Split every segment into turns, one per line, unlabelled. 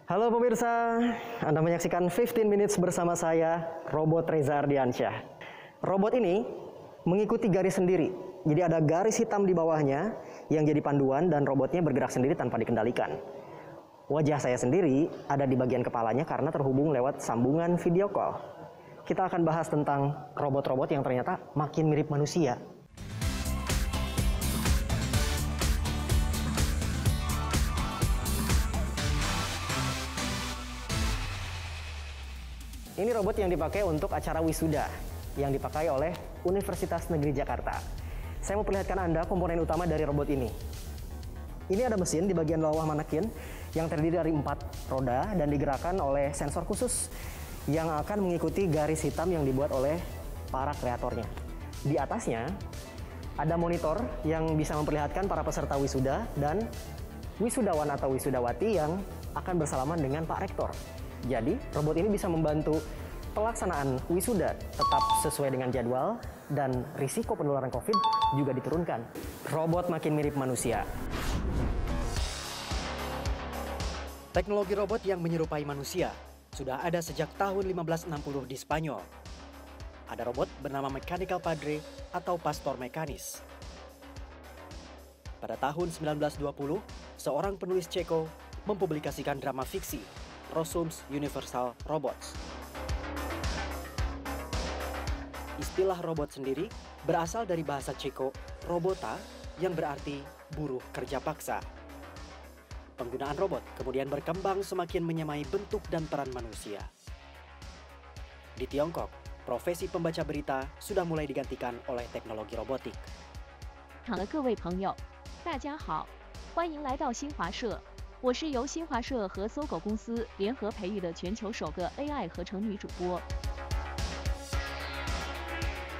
Halo pemirsa, Anda menyaksikan 15 Minutes bersama saya, Robot Reza Ardiansyah. Robot ini mengikuti garis sendiri, jadi ada garis hitam di bawahnya yang jadi panduan dan robotnya bergerak sendiri tanpa dikendalikan. Wajah saya sendiri ada di bagian kepalanya karena terhubung lewat sambungan video call. Kita akan bahas tentang robot-robot yang ternyata makin mirip manusia. Ini robot yang dipakai untuk acara wisuda yang dipakai oleh Universitas Negeri Jakarta. Saya mau perlihatkan Anda komponen utama dari robot ini. Ini ada mesin di bagian bawah manekin yang terdiri dari 4 roda dan digerakkan oleh sensor khusus yang akan mengikuti garis hitam yang dibuat oleh para kreatornya. Di atasnya ada monitor yang bisa memperlihatkan para peserta wisuda dan wisudawan atau wisudawati yang akan bersalaman dengan Pak Rektor. Jadi, robot ini bisa membantu pelaksanaan wisuda tetap sesuai dengan jadwal dan risiko penularan COVID juga diturunkan. Robot makin mirip manusia.
Teknologi robot yang menyerupai manusia sudah ada sejak tahun 1560 di Spanyol. Ada robot bernama Mechanical Padre atau Pastor Mekanis. Pada tahun 1920, seorang penulis Ceko mempublikasikan drama fiksi Rossum's Universal Robots. Istilah robot sendiri berasal dari bahasa Ceko robota yang berarti buruh kerja paksa. Penggunaan robot kemudian berkembang semakin menyamai bentuk dan peran manusia. Di Tiongkok, profesi pembaca berita sudah mulai digantikan oleh teknologi robotik.
各位朋友，大家好，欢迎来到新华社。我是由新华社和搜狗公司联合培育的全球首个 AI 合成女主播。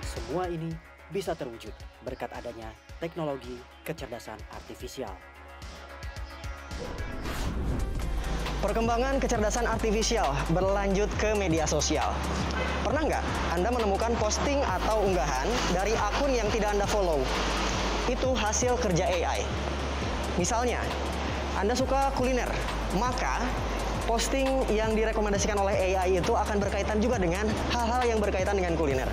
Semua ini bisa terwujud berkat adanya teknologi kecerdasan artifisial.
Perkembangan kecerdasan artifisial berlanjut ke media sosial. Pernah nggak Anda menemukan posting atau unggahan dari akun yang tidak Anda follow? Itu hasil kerja AI. Misalnya, Anda suka kuliner, maka posting yang direkomendasikan oleh AI itu akan berkaitan juga dengan hal-hal yang berkaitan dengan kuliner.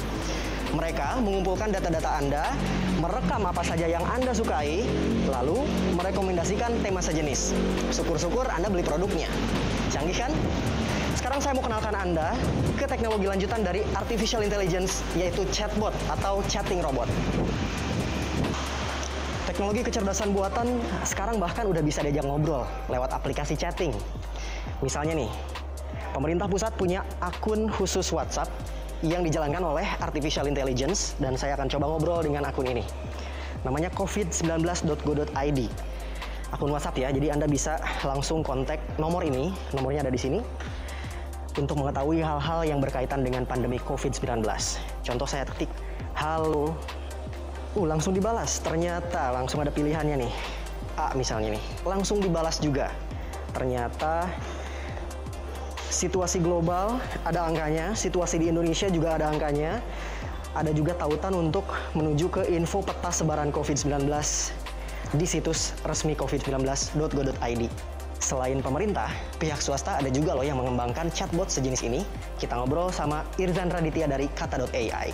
Mereka mengumpulkan data-data Anda, merekam apa saja yang Anda sukai, lalu merekomendasikan tema sejenis. Syukur-syukur Anda beli produknya. Canggih kan? Sekarang saya mau kenalkan Anda ke teknologi lanjutan dari Artificial Intelligence, yaitu chatbot atau chatting robot. Teknologi kecerdasan buatan sekarang bahkan udah bisa diajak ngobrol lewat aplikasi chatting. Misalnya nih, pemerintah pusat punya akun khusus WhatsApp yang dijalankan oleh Artificial Intelligence dan saya akan coba ngobrol dengan akun ini. Namanya covid19.go.id. Akun WhatsApp ya, jadi Anda bisa langsung kontak nomor ini, nomornya ada di sini, untuk mengetahui hal-hal yang berkaitan dengan pandemi COVID-19. Contoh saya ketik, halo, langsung dibalas. Ternyata langsung ada pilihannya nih. A misalnya nih, langsung dibalas juga. Ternyata situasi global ada angkanya, situasi di Indonesia juga ada angkanya. Ada juga tautan untuk menuju ke info peta sebaran COVID-19 di situs resmi covid19.go.id. Selain pemerintah, pihak swasta ada juga loh yang mengembangkan chatbot sejenis ini. Kita ngobrol sama Irzan Raditya dari Kata.ai.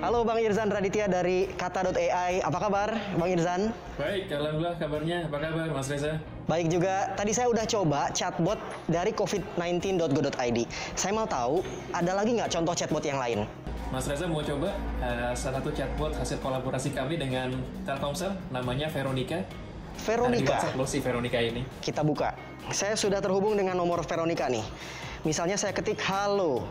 Halo Bang Irzan Raditya dari Kata.ai, apa kabar Bang Irzan?
Baik, alhamdulillah kabarnya. Apa kabar Mas Reza?
Baik juga, tadi saya udah coba chatbot dari covid19.go.id. Saya mau tahu, ada lagi nggak contoh chatbot yang lain?
Mas Reza mau coba salah satu chatbot hasil kolaborasi kami dengan Telkomsel, namanya Veronica.
Veronica?
Di WhatsApp loh si Veronica ini.
Kita buka. Saya sudah terhubung dengan nomor Veronica nih. Misalnya saya ketik halo.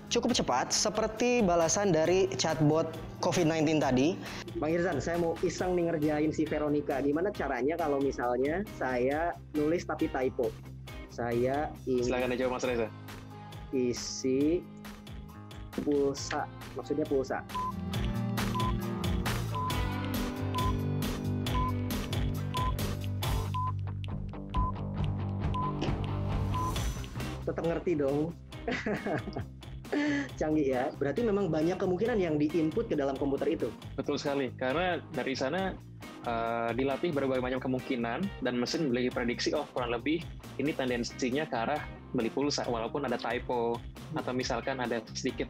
Cukup cepat, seperti balasan dari chatbot COVID-19 tadi. Bang Irzan, saya mau iseng nih ngerjain si Veronica. Gimana caranya kalau misalnya saya nulis tapi typo? Saya ingin
Silakan dijawab Mas Reza.
isi pulsa, maksudnya pulsa. Tetap ngerti dong. Canggih ya. Berarti memang banyak kemungkinan yang diinput ke dalam komputer itu.
Betul sekali, karena dari sana
dilatih berbagai macam kemungkinan dan mesin memiliki prediksi kurang lebih ini tendensinya ke arah beli pulsa walaupun ada typo atau misalkan ada sedikit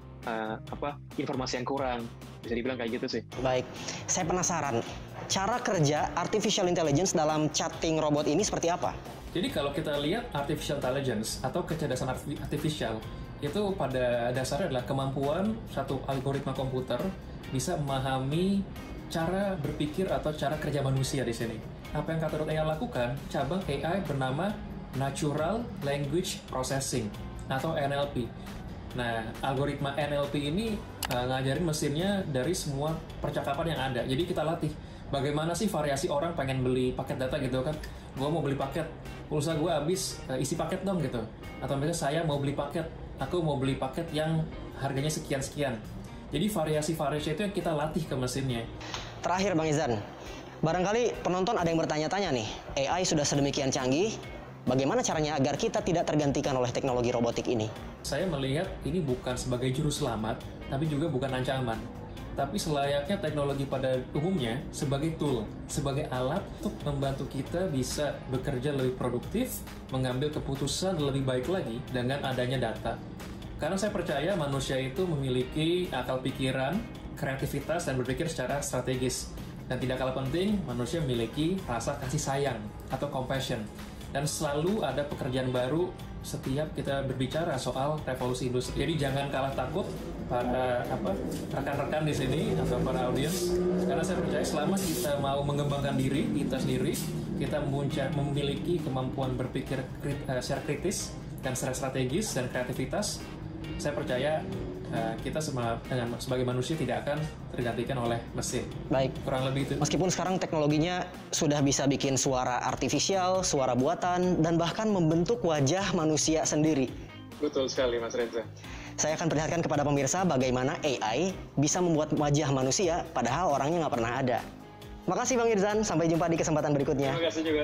informasi yang kurang, bisa dibilang kayak gitu sih.
Baik, saya penasaran cara kerja artificial intelligence dalam chatting robot ini seperti apa?
Jadi kalau kita lihat artificial intelligence atau kecerdasan artifisial itu pada dasarnya adalah kemampuan satu algoritma komputer bisa memahami cara berpikir atau cara kerja manusia di sini. Apa yang Kata.ai lakukan, cabang AI bernama Natural Language Processing atau NLP. Nah, algoritma NLP ini ngajarin mesinnya dari semua percakapan yang ada. Jadi kita latih bagaimana sih variasi orang pengen beli paket data gitu kan. Gue mau beli paket, pulsa gue habis, isi paket dong gitu. Atau misalnya saya mau beli paket, aku mau beli paket yang harganya sekian-sekian. Jadi variasi-variasi itu yang kita latih ke mesinnya.
Terakhir Bang Izan, barangkali penonton ada yang bertanya-tanya nih, AI sudah sedemikian canggih, bagaimana caranya agar kita tidak tergantikan oleh teknologi robotik ini?
Saya melihat ini bukan sebagai juru selamat, tapi juga bukan ancaman. Tapi selayaknya teknologi pada umumnya sebagai tool, sebagai alat untuk membantu kita bisa bekerja lebih produktif, mengambil keputusan lebih baik lagi dengan adanya data. Karena saya percaya manusia itu memiliki akal pikiran, kreativitas, dan berpikir secara strategis. Dan tidak kalah penting, manusia memiliki rasa kasih sayang atau compassion. Dan selalu ada pekerjaan baru setiap kita berbicara soal revolusi industri. Jadi jangan kalah takut para rekan-rekan di sini atau para audiens. Karena saya percaya selama kita mau mengembangkan diri kita sendiri, kita memiliki kemampuan berpikir secara kritis dan secara strategis dan kreativitas, saya percaya kita sebagai manusia tidak akan tergantikan oleh mesin.
Baik.
Kurang lebih itu.
Meskipun sekarang teknologinya sudah bisa bikin suara artifisial, suara buatan, dan bahkan membentuk wajah manusia sendiri.
Betul sekali Mas Reza.
Saya akan perlihatkan kepada pemirsa bagaimana AI bisa membuat wajah manusia padahal orangnya nggak pernah ada. Makasih Bang Irzan, sampai jumpa di kesempatan berikutnya.
Terima kasih juga.